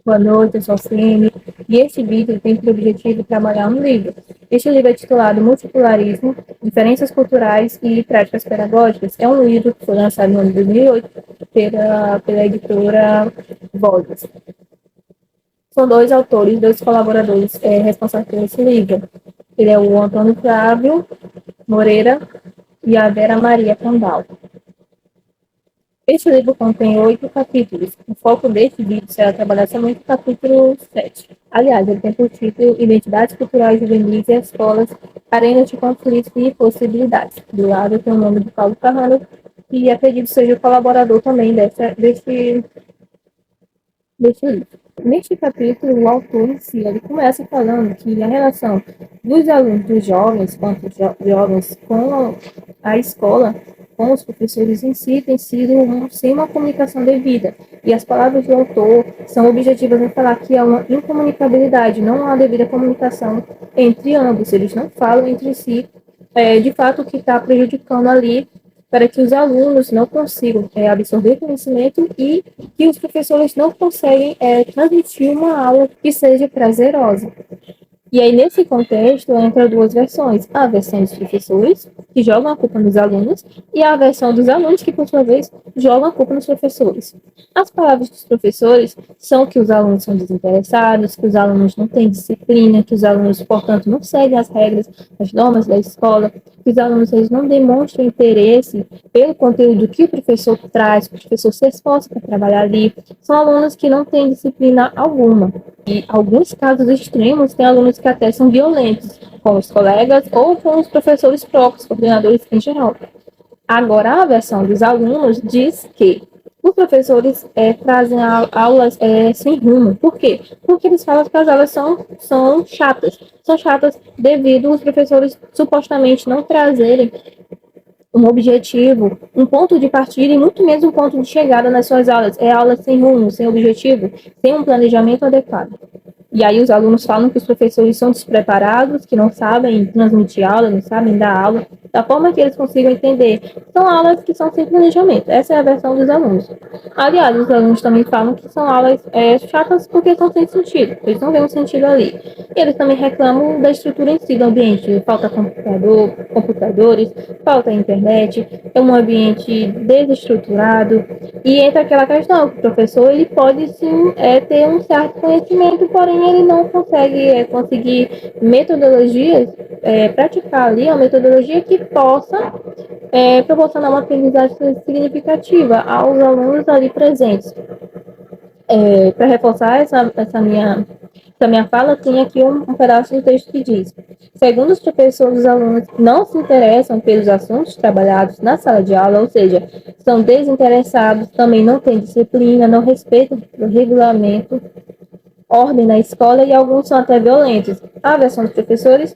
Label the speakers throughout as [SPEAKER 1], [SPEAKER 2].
[SPEAKER 1] Boa noite, eu sou a Cine, e este vídeo tem por objetivo trabalhar um livro. Este livro é titulado Multipolarismo, Diferenças Culturais e Práticas Pedagógicas. É um livro que foi lançado no ano de 2008 pela editora Vozes. São dois autores, dois colaboradores responsáveis por esse livro. Ele é o Antônio Flávio Moreira e a Vera Maria Candal. Este livro contém 8 capítulos. O foco deste vídeo será trabalhar somente o capítulo 7. Aliás, ele tem por título Identidades Culturais Juvenis e Escolas, Arenas de Conflitos e Possibilidades. Do lado tem o nome de Paulo Carrano, que acredito seja o colaborador também deste livro. Neste capítulo, o autor em si, ele começa falando que a relação dos alunos, dos jovens, quanto jovens, com a escola, com os professores em si, tem sido sem uma comunicação devida. E as palavras do autor são objetivas em falar que há uma incomunicabilidade, não há devida comunicação entre ambos. Eles não falam entre si, de fato, o que está prejudicando ali para que os alunos não consigam absorver conhecimento e que os professores não conseguem transmitir uma aula que seja prazerosa. E aí, nesse contexto, entra duas versões. A versão dos professores, que jogam a culpa nos alunos, e a versão dos alunos, que, por sua vez, jogam a culpa nos professores. As palavras dos professores são que os alunos são desinteressados, que os alunos não têm disciplina, que os alunos, portanto, não seguem as regras, as normas da escola, que os alunos eles não demonstram interesse pelo conteúdo que o professor traz, que o professor se esforça para trabalhar ali. São alunos que não têm disciplina alguma. E alguns casos extremos, tem alunos que até são violentos com os colegas ou com os professores próprios, coordenadores em geral. Agora, a versão dos alunos diz que os professores trazem aulas sem rumo. Por quê? Porque eles falam que as aulas são chatas. São chatas devido aos professores supostamente não trazerem um objetivo, um ponto de partida e muito menos um ponto de chegada nas suas aulas. É aula sem rumo, sem objetivo, sem um planejamento adequado. E aí os alunos falam que os professores são despreparados, que não sabem transmitir aula, não sabem dar aula, da forma que eles consigam entender. São aulas que são sem planejamento. Essa é a versão dos alunos. Aliás, os alunos também falam que são aulas chatas porque são sem sentido. Eles não veem um sentido ali. E eles também reclamam da estrutura em si do ambiente. Falta computadores, falta internet, é um ambiente desestruturado. E entra aquela questão, que o professor ele pode sim ter um certo conhecimento, porém ele não consegue conseguir metodologias, praticar ali uma metodologia que possa proporcionar uma aprendizagem significativa aos alunos ali presentes. Para reforçar essa minha fala, tem aqui um pedaço do texto que diz: segundo os professores, os alunos não se interessam pelos assuntos trabalhados na sala de aula, ou seja, são desinteressados, também não têm disciplina, não respeitam o regulamento, ordem na escola e alguns são até violentos. A versão dos professores,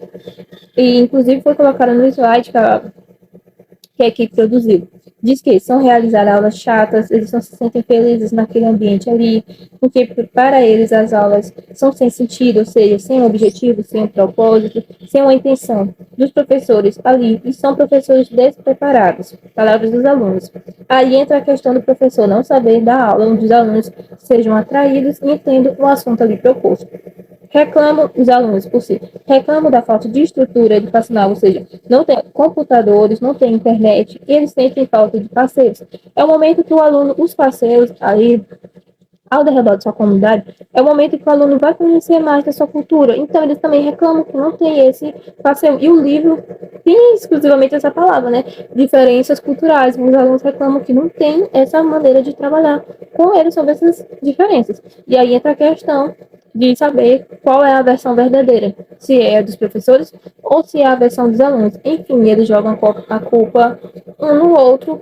[SPEAKER 1] e inclusive foi colocada no slide que a equipe produziu. Diz que são realizar aulas chatas, eles não se sentem felizes naquele ambiente ali, porque para eles as aulas são sem sentido, ou seja, sem objetivo, sem um propósito, sem uma intenção dos professores ali, e são professores despreparados. Palavras dos alunos. Aí entra a questão do professor não saber dar aula, onde os alunos sejam atraídos e entendam o assunto ali proposto. Reclamam os alunos por si, reclamam da falta de estrutura educacional, ou seja, não tem computadores, não tem internet, e eles sentem falta de parceiros. É o momento que o aluno, os parceiros ali ao redor da sua comunidade, é o momento que o aluno vai conhecer mais da sua cultura. Então, eles também reclamam que não tem esse passeio. E o livro tem exclusivamente essa palavra, né? Diferenças culturais. Os alunos reclamam que não tem essa maneira de trabalhar com eles sobre essas diferenças. E aí entra a questão de saber qual é a versão verdadeira, se é a dos professores ou se é a versão dos alunos. Enfim, eles jogam a culpa um no outro,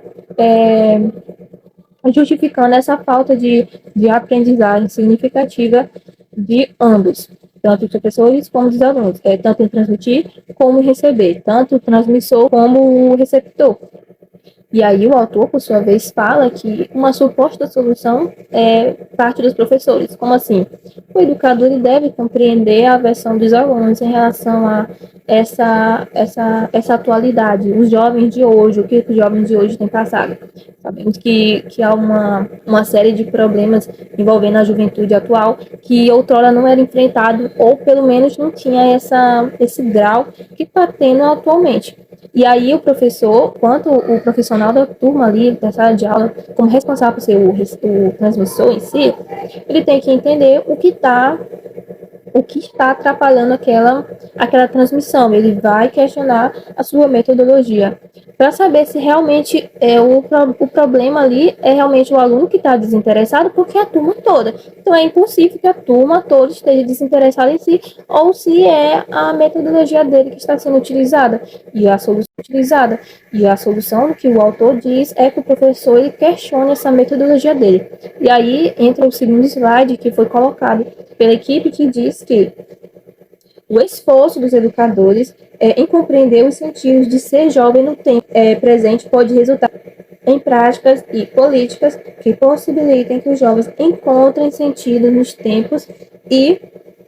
[SPEAKER 1] justificando essa falta de aprendizagem significativa de ambos, tanto os professores como os alunos, tanto em transmitir como em receber, tanto o transmissor como o receptor. E aí o autor, por sua vez, fala que uma suposta solução é parte dos professores. Como assim? O educador ele deve compreender a versão dos alunos em relação a essa atualidade, os jovens de hoje, o que os jovens de hoje têm passado. Sabemos que há uma série de problemas envolvendo a juventude atual que outrora não era enfrentado, ou pelo menos não tinha esse grau que está tendo atualmente. E aí o professor, quanto o profissional da turma ali, da sala de aula, como responsável por ser o transmissor em si, ele tem que entender o que está atrapalhando aquela transmissão. Ele vai questionar a sua metodologia para saber se realmente o problema ali é realmente o aluno que está desinteressado, porque é a turma toda. Então é impossível que a turma toda esteja desinteressada em si, ou se é a metodologia dele que está sendo utilizada e a solução utilizada. E a solução que o autor diz é que o professor ele questione essa metodologia dele. E aí entra o segundo slide que foi colocado pela equipe, que diz que o esforço dos educadores em compreender os sentidos de ser jovem no tempo presente pode resultar em práticas e políticas que possibilitem que os jovens encontrem sentido nos tempos e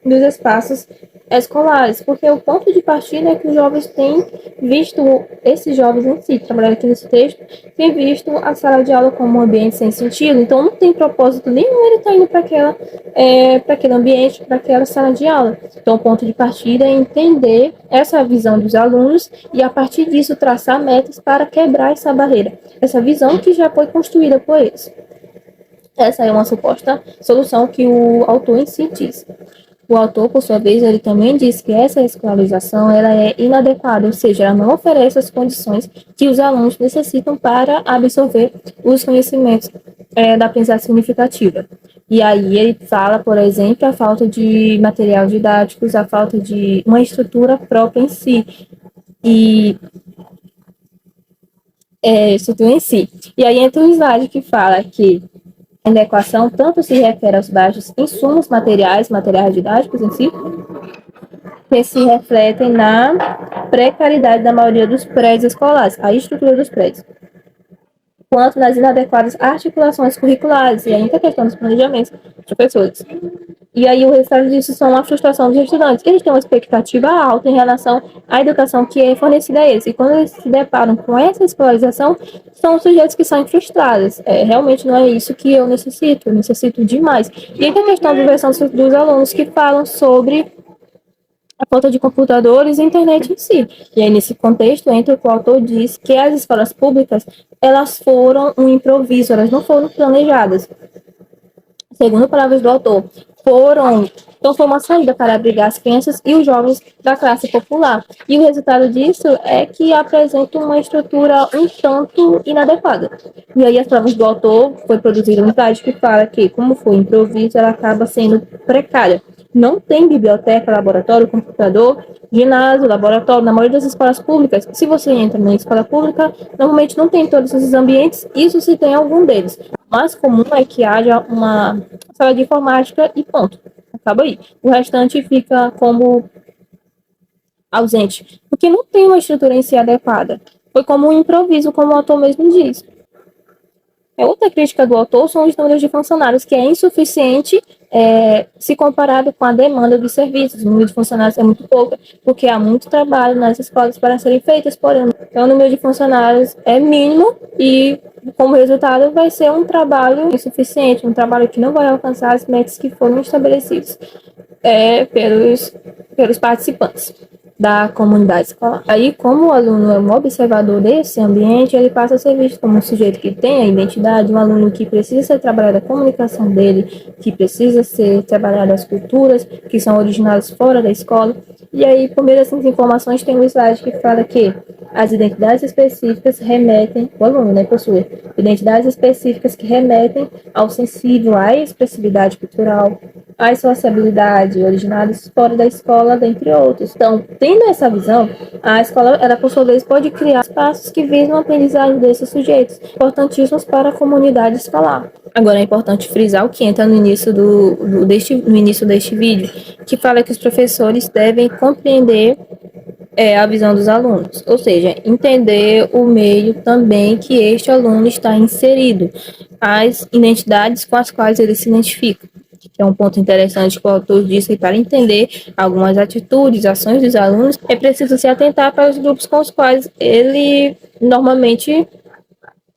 [SPEAKER 1] nos espaços escolares, porque o ponto de partida é que os jovens têm visto, esses jovens em si, trabalhando aqui nesse texto, têm visto a sala de aula como um ambiente sem sentido, então não tem propósito nenhum ele estar indo para aquele ambiente, para aquela sala de aula. Então o ponto de partida é entender essa visão dos alunos e a partir disso traçar metas para quebrar essa barreira, essa visão que já foi construída por eles. Essa é uma suposta solução que o autor em si diz. O autor, por sua vez, ele também diz que essa escolarização ela é inadequada, ou seja, ela não oferece as condições que os alunos necessitam para absorver os conhecimentos da aprendizagem significativa. E aí ele fala, por exemplo, a falta de material didáticos, a falta de uma estrutura própria em si, e estrutura em si. E aí entra um slide que fala que a inadequação tanto se refere aos baixos insumos materiais didáticos em si, que se refletem na precariedade da maioria dos prédios escolares, a estrutura dos prédios, quanto nas inadequadas articulações curriculares e ainda a questão dos planejamentos dos professores. E aí o resultado disso são a frustração dos estudantes. Eles têm uma expectativa alta em relação à educação que é fornecida a eles. E quando eles se deparam com essa escolarização, são sujeitos que são frustrados. Realmente não é isso que eu necessito demais. E aí tem a questão da versão dos alunos que falam sobre a falta de computadores e internet em si. E aí, nesse contexto, entra o que o autor diz que as escolas públicas, elas foram um improviso, elas não foram planejadas. Segundo palavras do autor, então foi uma saída para abrigar as crianças e os jovens da classe popular. E o resultado disso é que apresenta uma estrutura um tanto inadequada. E aí as provas do autor foi produzida um slide que fala que, como foi improviso, ela acaba sendo precária. Não tem biblioteca, laboratório, computador, ginásio, laboratório, na maioria das escolas públicas. Se você entra na escola pública, normalmente não tem todos esses ambientes, isso se tem algum deles. O mais comum é que haja uma sala de informática e ponto. Acaba aí. O restante fica como ausente, porque não tem uma estrutura em si adequada. Foi como um improviso, como o autor mesmo diz. Outra crítica do autor são os números de funcionários, que é insuficiente se comparado com a demanda dos serviços. O número de funcionários é muito pouco, porque há muito trabalho nas escolas para serem feitas, porém, então, o número de funcionários é mínimo e, como resultado, vai ser um trabalho insuficiente, um trabalho que não vai alcançar as metas que foram estabelecidas pelos participantes da comunidade escolar. Aí, como o aluno é um observador desse ambiente, ele passa a ser visto como um sujeito que tem a identidade, um aluno que precisa ser trabalhado a comunicação dele, que precisa ser trabalhado as culturas que são originadas fora da escola. E aí, por meio dessas informações, tem um slide que fala que as identidades específicas remetem, o aluno, né, possui identidades específicas que remetem ao sensível, à expressividade cultural, à sociabilidade, originados fora da escola, dentre outros. Então, tendo essa visão, a escola, ela, por sua vez, pode criar espaços que visam a aprendizagem desses sujeitos, importantíssimos para a comunidade escolar. Agora, é importante frisar o que entra no início no início deste vídeo, que fala que os professores devem compreender é a visão dos alunos, ou seja, entender o meio também que este aluno está inserido, as identidades com as quais ele se identifica. Que é um ponto interessante que o autor disse que para entender algumas atitudes, ações dos alunos, é preciso se atentar para os grupos com os quais ele normalmente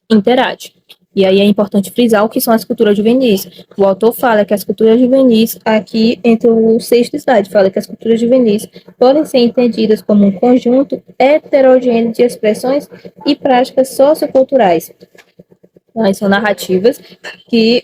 [SPEAKER 1] interage. E aí é importante frisar o que são as culturas juvenis. O autor fala que as culturas juvenis, aqui entre o sexto slide, fala que as culturas juvenis podem ser entendidas como um conjunto heterogêneo de expressões e práticas socioculturais. Então, são narrativas que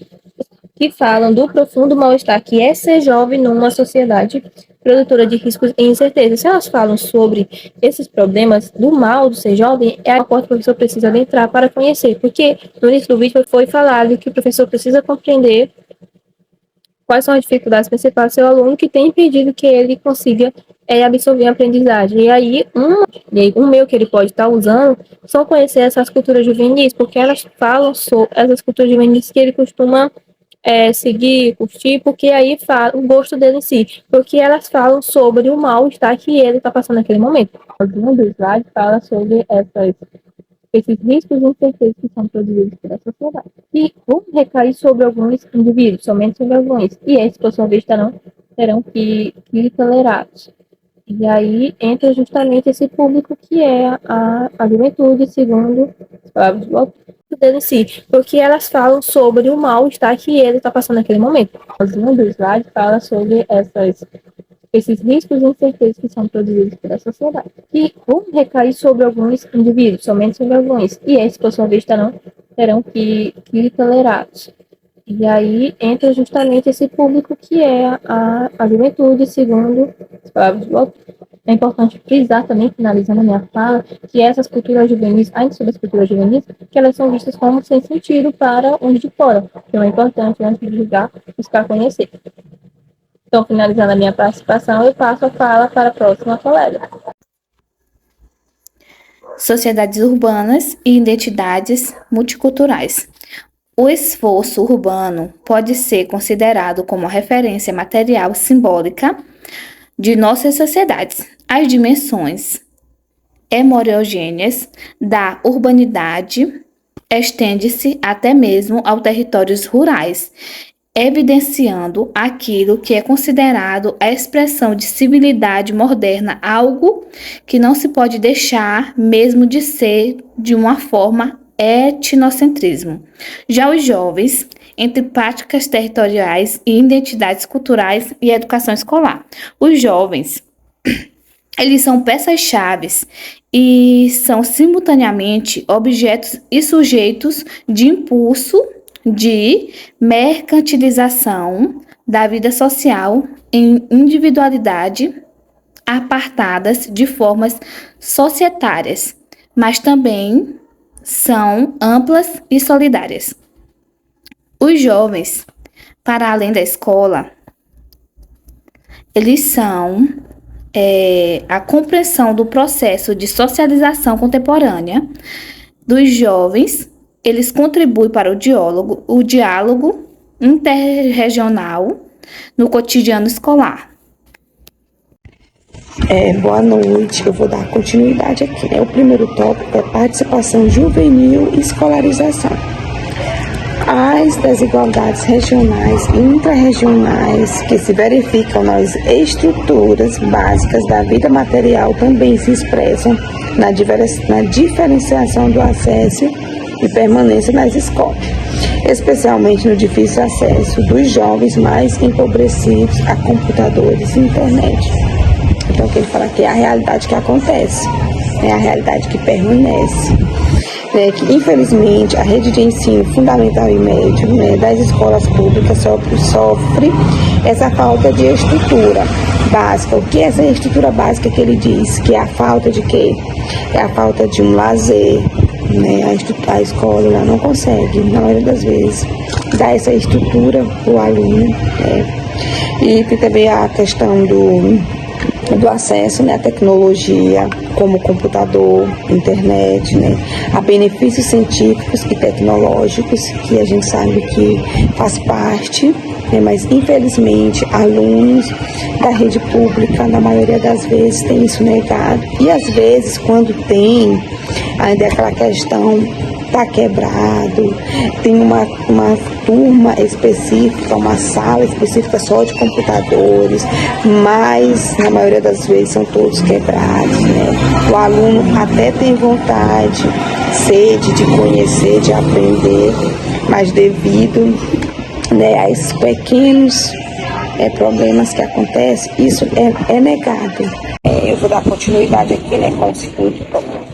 [SPEAKER 1] falam do profundo mal-estar que é ser jovem numa sociedade produtora de riscos e incertezas. Se elas falam sobre esses problemas do mal do ser jovem, é a porta que o professor precisa adentrar para conhecer, porque no início do vídeo foi falado que o professor precisa compreender quais são as dificuldades principais do seu aluno que tem impedido que ele consiga absorver a aprendizagem. E aí, um meio que ele pode estar usando são conhecer essas culturas juvenis, porque elas falam sobre essas culturas juvenis que ele costuma seguir, curtir, porque aí fala o gosto dele em si, porque elas falam sobre o mal-estar que ele está passando naquele momento. O do slide fala sobre esses riscos e incertezas que são produzidos pela sociedade. E vão recair sobre alguns indivíduos, somente sobre alguns, e esses, por sua vez, terão que ir tolerados. E aí entra justamente esse público que é a juventude, segundo as palavras do autor dele em si, porque elas falam sobre o mal-estar que ele está passando naquele momento. O do slide fala sobre esses riscos e incertezas que são produzidos pela sociedade. E vão recair sobre alguns indivíduos, somente sobre alguns, e esses, por sua vez, terão que ir tolerados. E aí entra justamente esse público que é a juventude, segundo as palavras do autor. É importante frisar também, finalizando a minha fala, que essas culturas juvenis, ainda sobre as culturas juvenis, que elas são vistas como sem sentido para os de fora. Então é importante, antes de julgar, buscar conhecer. Então, finalizando a minha participação, eu passo a fala para a próxima colega.
[SPEAKER 2] Sociedades urbanas e identidades multiculturais. O esforço urbano pode ser considerado como a referência material simbólica de nossas sociedades. As dimensões heterogêneas da urbanidade estende-se até mesmo aos territórios rurais, evidenciando aquilo que é considerado a expressão de civilidade moderna, algo que não se pode deixar mesmo de ser de uma forma etnocentrismo. Já os jovens, entre práticas territoriais e identidades culturais e educação escolar. Os jovens, eles são peças-chave e são simultaneamente objetos e sujeitos de impulso de mercantilização da vida social em individualidade apartadas de formas societárias, mas também são amplas e solidárias. Os jovens, para além da escola, eles são a compreensão do processo de socialização contemporânea dos jovens. Eles contribuem para o diálogo interregional no cotidiano escolar.
[SPEAKER 3] Boa noite, eu vou dar continuidade aqui. O primeiro tópico é participação juvenil e escolarização. As desigualdades regionais e intrarregionais que se verificam nas estruturas básicas da vida material também se expressam na diferenciação do acesso e permanência nas escolas, especialmente no difícil acesso dos jovens mais empobrecidos a computadores e internet. Então, o que ele fala aqui é a realidade que acontece, é a realidade que permanece. Que, infelizmente, a rede de ensino fundamental e médio das escolas públicas sofre essa falta de estrutura básica. O que é essa estrutura básica que ele diz? Que é a falta de quê? É a falta de um lazer. A escola ela não consegue, na maioria das vezes, dar essa estrutura para o aluno. E tem também a questão do acesso à tecnologia, como computador, internet, né? Há benefícios científicos e tecnológicos que a gente sabe que faz parte, né? Mas infelizmente alunos da rede pública, na maioria das vezes, tem isso negado. E às vezes, quando tem, ainda é aquela questão está quebrado, tem uma turma específica, uma sala específica só de computadores, mas na maioria das vezes são todos quebrados, né? O aluno até tem vontade, sede de conhecer, de aprender, mas devido, né, a esses pequenos problemas que acontecem, isso é negado. Eu vou dar continuidade aqui, né, com o segundo tópico.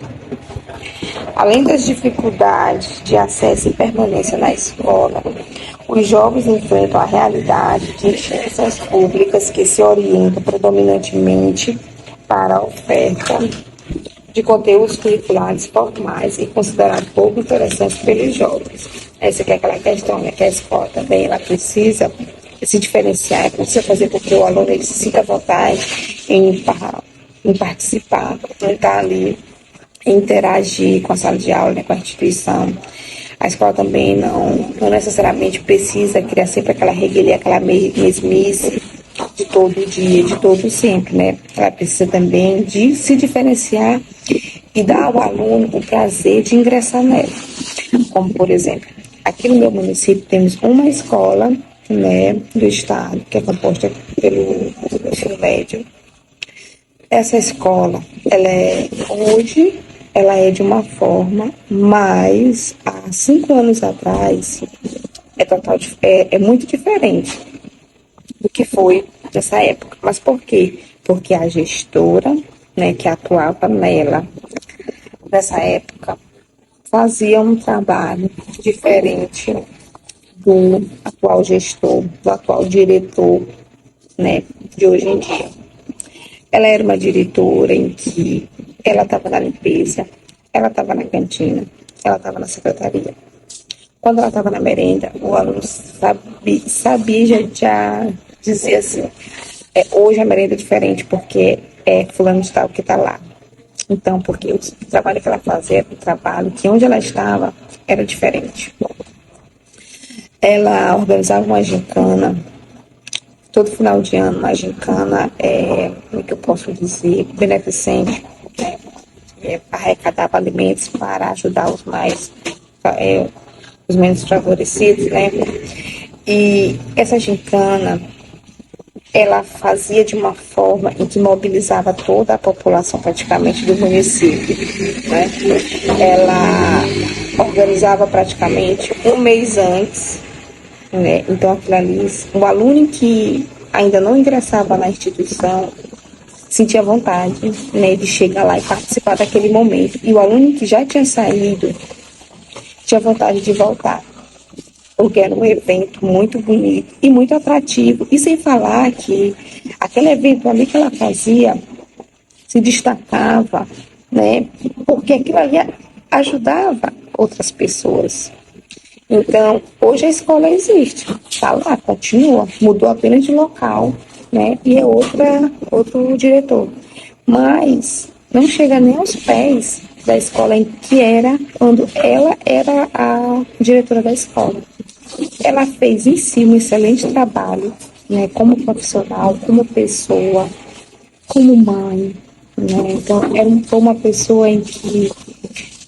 [SPEAKER 3] Além das dificuldades de acesso e permanência na escola, os jovens enfrentam a realidade de instituições públicas que se orientam predominantemente para a oferta de conteúdos curriculares formais e considerados pouco interessantes pelos jovens. Essa é aquela questão, né, que a escola também ela precisa se diferenciar, precisa fazer com que o aluno ele se sinta à vontade em participar, em estar ali, interagir com a sala de aula, né, com a instituição. A escola também não necessariamente precisa criar sempre aquela reguelia, aquela mesmice de todo dia, de todo sempre, né? Ela precisa também de se diferenciar e dar ao aluno o prazer de ingressar nela. Como, por exemplo, aqui no meu município temos uma escola, né, do estado, que é composta pelo ensino médio. Essa escola, hoje ela é de uma forma, mas há 5 anos atrás é muito diferente do que foi nessa época. Mas por quê? Porque a gestora, né, que atuava nela nessa época fazia um trabalho diferente do atual gestor, do atual diretor, né, de hoje em dia. Ela era uma diretora em que ela estava na limpeza, ela estava na cantina, ela estava na secretaria. Quando ela estava na merenda, o aluno sabia já dizer assim, hoje a merenda é diferente porque é fulano de tal que está lá. Então, porque o trabalho que ela fazia era um trabalho que onde ela estava era diferente. Ela organizava uma gincana, todo final de ano, uma gincana, como é que eu posso dizer, beneficente, né? Arrecadava alimentos para ajudar os menos favorecidos, né? E essa gincana, ela fazia de uma forma em que mobilizava toda a população praticamente do município, né? Ela organizava praticamente um mês antes, né? Então aquilo ali, o aluno que ainda não ingressava na instituição sentia vontade, né, de chegar lá e participar daquele momento. E o aluno que já tinha saído tinha vontade de voltar, porque era um evento muito bonito e muito atrativo. E sem falar que aquele evento ali que ela fazia se destacava, né, porque aquilo ali ajudava outras pessoas. Então, hoje a escola existe, está lá, continua, mudou apenas de local, né, e é outro diretor. Mas não chega nem aos pés da escola em que era quando ela era a diretora da escola. Ela fez em si um excelente trabalho, né, como profissional, como pessoa, como mãe, né? Então, foi uma pessoa em que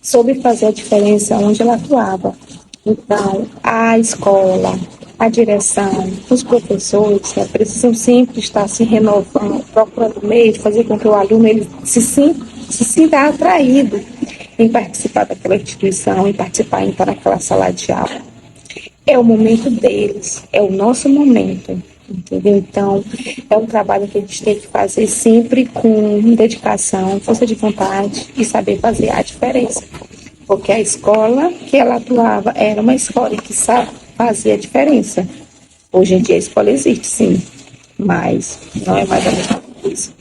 [SPEAKER 3] soube fazer a diferença onde ela atuava. Então, a escola, a direção, os professores, né, precisam sempre estar se renovando, procurando meio de fazer com que o aluno ele se sinta atraído em participar daquela instituição, em participar, em estar naquela sala de aula. É o momento deles, é o nosso momento, entendeu? Então, é um trabalho que a gente tem que fazer sempre com dedicação, força de vontade e saber fazer a diferença. Porque a escola que ela atuava era uma escola que fazia a diferença. Hoje em dia a escola existe, sim, mas não é mais a mesma coisa.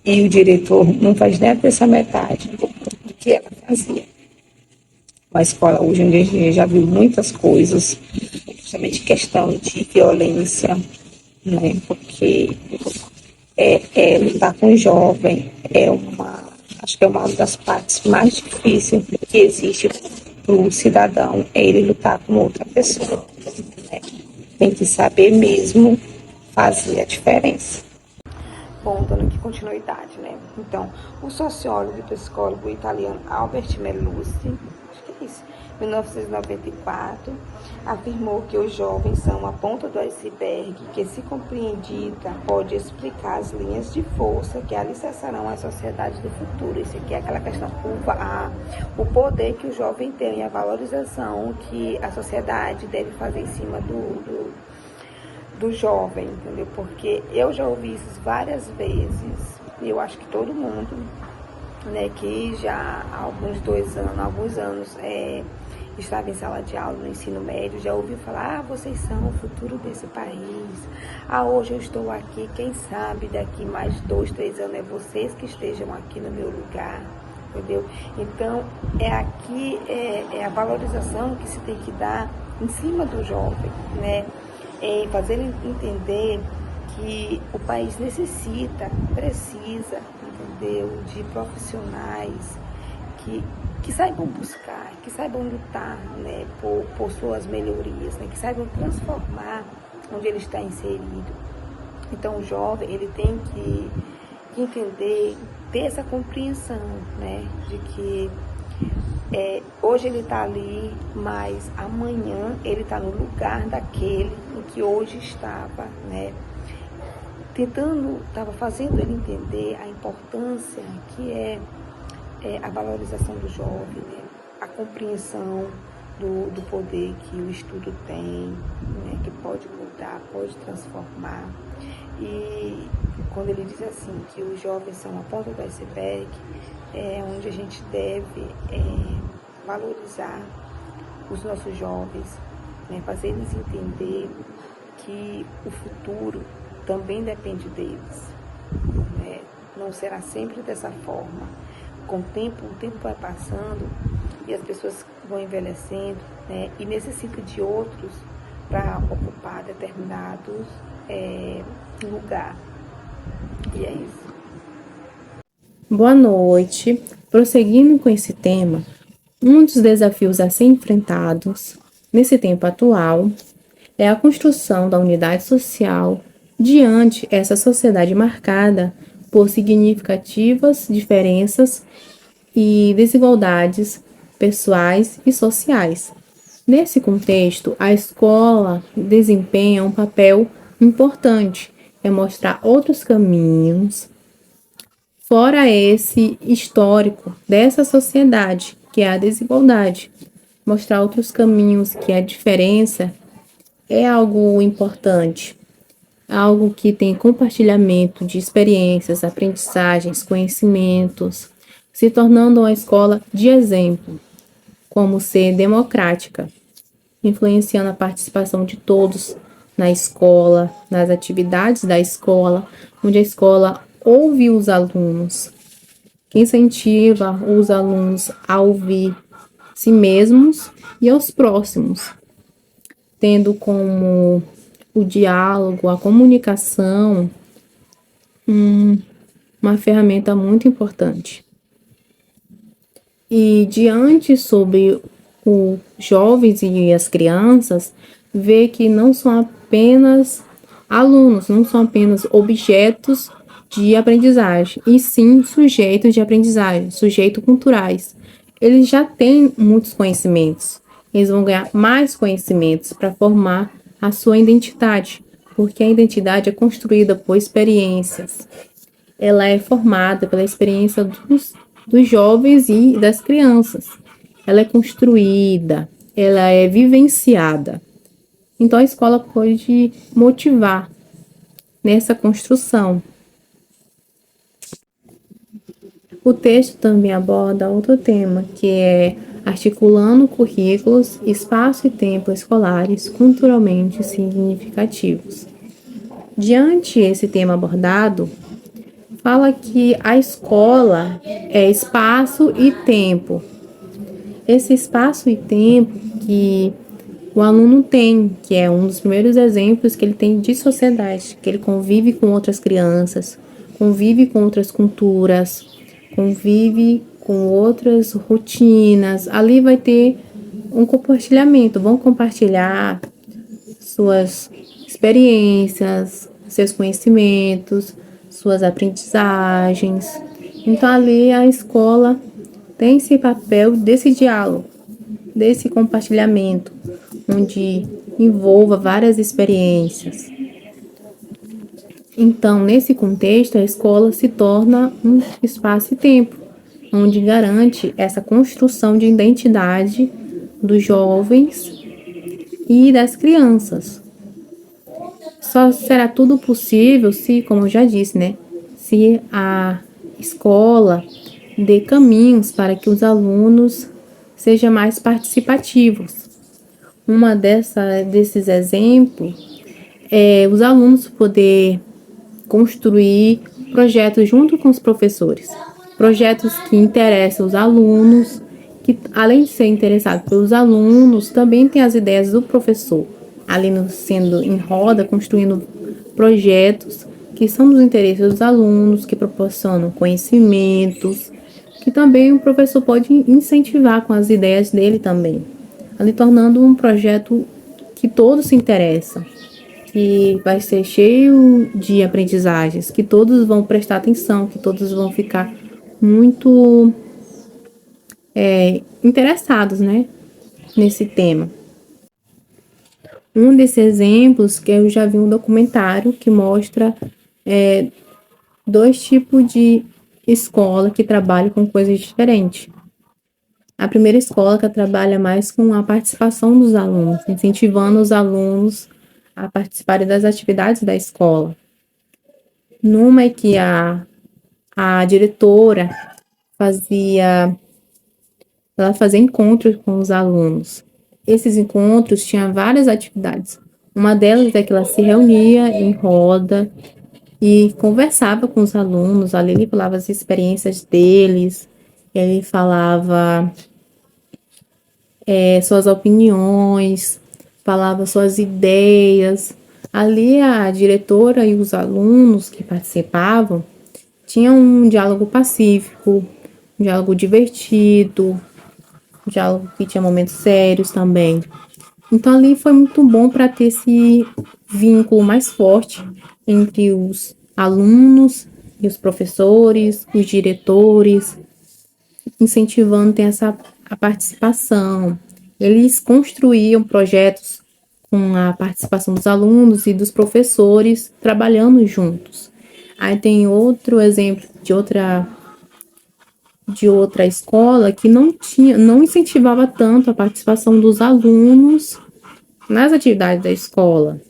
[SPEAKER 3] E o diretor não faz nem essa metade do que ela fazia. A escola hoje em dia já viu muitas coisas, principalmente questão de violência, né? Porque lidar com o jovem é Acho que é uma das partes mais difíceis que existe para o cidadão, é ele lutar com outra pessoa, né? Tem que saber mesmo fazer a diferença. Bom, dando aqui continuidade, né? Então, o sociólogo e psicólogo italiano Albert Melusi, acho que é isso, 1994, afirmou que os jovens são a ponta do iceberg que, se compreendida, pode explicar as linhas de força que alicerçarão a sociedade do futuro. Isso aqui é aquela questão, o poder que o jovem tem e a valorização que a sociedade deve fazer em cima do jovem, entendeu? Porque eu já ouvi isso várias vezes, e eu acho que todo mundo, né, que já há alguns anos estava em sala de aula no ensino médio, já ouviu falar: vocês são o futuro desse país, hoje eu estou aqui, quem sabe daqui mais 2, 3 anos é vocês que estejam aqui no meu lugar, entendeu? Então, é a valorização que se tem que dar em cima do jovem, né? Fazer ele entender que o país precisa, entendeu, de profissionais que saibam buscar, que saibam lutar, né, por suas melhorias, né, que saibam transformar onde ele está inserido. Então, o jovem, ele tem que entender, ter essa compreensão, né, de que hoje ele está ali, mas amanhã ele está no lugar daquele em que hoje estava, né? Estava fazendo ele entender a importância que é a valorização do jovem, né? A compreensão do poder que o estudo tem, né? Que pode mudar, pode transformar. E quando ele diz assim, que os jovens são a ponta do iceberg, é onde a gente deve valorizar os nossos jovens, né, fazer eles entender que o futuro também depende deles, né? Não será sempre dessa forma. Com o tempo vai passando e as pessoas vão envelhecendo, né, e necessitam de outros para ocupar determinados lugar. E é isso.
[SPEAKER 1] Boa noite. Prosseguindo com esse tema, um dos desafios a ser enfrentados nesse tempo atual é a construção da unidade social diante essa sociedade marcada por significativas diferenças e desigualdades pessoais e sociais. Nesse contexto, a escola desempenha um papel importante, é mostrar outros caminhos fora esse histórico dessa sociedade, que é a desigualdade. Mostrar outros caminhos, que a diferença é algo importante, algo que tem compartilhamento de experiências, aprendizagens, conhecimentos, se tornando uma escola de exemplo, como ser democrática, influenciando a participação de todos na escola, nas atividades da escola, onde a escola ouve os alunos, que incentiva os alunos a ouvir si mesmos e aos próximos, tendo como o diálogo, a comunicação, uma ferramenta muito importante. E diante sobre os jovens e as crianças, ver que não são apenas alunos, não são apenas objetos de aprendizagem, e sim sujeitos de aprendizagem, sujeitos culturais. Eles já têm muitos conhecimentos, eles vão ganhar mais conhecimentos para formar a sua identidade, porque a identidade é construída por experiências. Ela é formada pela experiência dos jovens e das crianças. Ela é construída, ela é vivenciada. Então a escola pode motivar nessa construção. O texto também aborda outro tema, que é articulando currículos, espaço e tempo escolares culturalmente significativos. Diante esse tema abordado, fala que a escola é espaço e tempo. Esse espaço e tempo que o aluno tem, que é um dos primeiros exemplos que ele tem de sociedade, que ele convive com outras crianças, convive com outras culturas,
[SPEAKER 4] convive com outras rotinas. Ali vai ter um compartilhamento, vão compartilhar suas experiências, seus conhecimentos, suas aprendizagens. Então, ali a escola tem esse papel desse diálogo, desse compartilhamento, onde envolva várias experiências. Então, nesse contexto, a escola se torna um espaço e tempo, onde garante essa construção de identidade dos jovens e das crianças. Só será tudo possível se, como eu já disse, né, se a escola dê caminhos para que os alunos sejam mais participativos. Desses exemplos é os alunos poder construir projetos junto com os professores, projetos que interessam os alunos, que além de ser interessado pelos alunos, também tem as ideias do professor, ali sendo em roda, construindo projetos que são dos interesses dos alunos, que proporcionam conhecimentos, que também o professor pode incentivar com as ideias dele também, ali tornando um projeto que todos se interessam, que vai ser cheio de aprendizagens, que todos vão prestar atenção, que todos vão ficar muito interessados, né, nesse tema. Um desses exemplos que eu já vi um documentário que mostra dois tipos de escola que trabalham com coisas diferentes. A primeira escola que trabalha mais com a participação dos alunos, incentivando os alunos a participarem das atividades da escola. Numa é que a diretora fazia encontros com os alunos. Esses encontros tinham várias atividades. Uma delas é que ela se reunia em roda e conversava com os alunos. Ali ele falava as experiências deles, ele falava suas opiniões, falava suas ideias. Ali a diretora e os alunos que participavam tinham um diálogo pacífico, um diálogo divertido, um diálogo que tinha momentos sérios também. Então ali foi muito bom para ter esse vínculo mais forte entre os alunos e os professores, os diretores, incentivando a participação. Eles construíam projetos com a participação dos alunos e dos professores trabalhando juntos. Aí tem outro exemplo de outra escola que não incentivava tanto a participação dos alunos nas atividades da escola.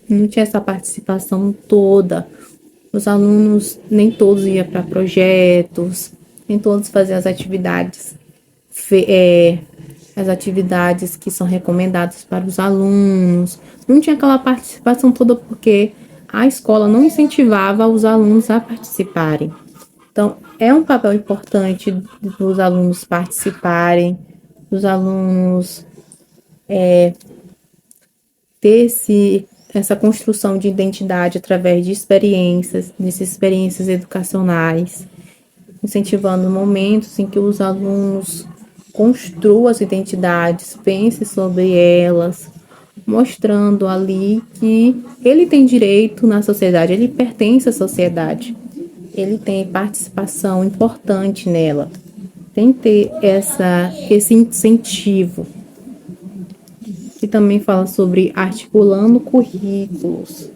[SPEAKER 4] Não tinha essa participação toda. Os alunos, nem todos iam para projetos, nem todos faziam as atividades que são recomendadas para os alunos. Não tinha aquela participação toda porque a escola não incentivava os alunos a participarem. Então, é um papel importante dos alunos participarem, dos alunos ter essa construção de identidade através de experiências educacionais, incentivando momentos em que os alunos construam as identidades, pensem sobre elas, mostrando ali que ele tem direito na sociedade, ele pertence à sociedade, ele tem participação importante nela, tem que ter esse incentivo. E também fala sobre articulando currículos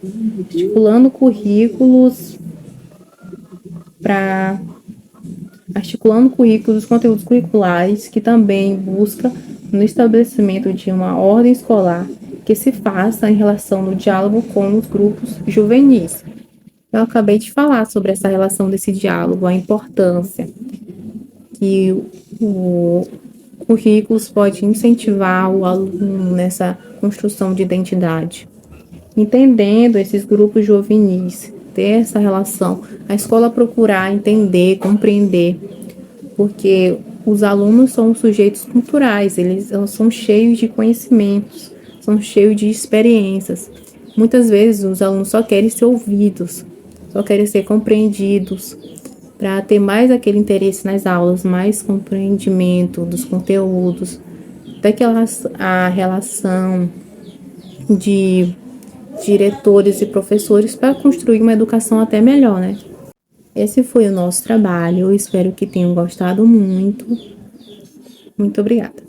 [SPEAKER 4] conteúdos curriculares, que também busca no estabelecimento de uma ordem escolar que se faça em relação no diálogo com os grupos juvenis. Eu acabei de falar sobre essa relação desse diálogo, a importância que o currículos pode incentivar o aluno nessa construção de identidade. Entendendo esses grupos juvenis, ter essa relação, a escola procurar entender, compreender, porque os alunos são sujeitos culturais, eles são cheios de conhecimentos, são cheios de experiências. Muitas vezes os alunos só querem ser ouvidos, só querem ser compreendidos. para ter mais aquele interesse nas aulas, mais compreendimento dos conteúdos, daquela a relação de diretores e professores para construir uma educação até melhor, né? Esse foi o nosso trabalho, eu espero que tenham gostado muito. Muito obrigada.